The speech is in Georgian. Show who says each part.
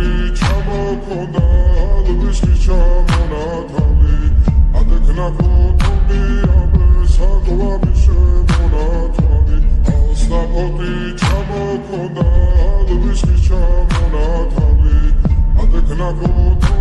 Speaker 1: ფოტი ჩამოქონდა ალბისის ჩამონათალი ადექნა ფოტომი საკვამის შემონათალი ალსა ფოტი ჩამოქონდა ალბისის ჩამონათალი ადექნა ფოტო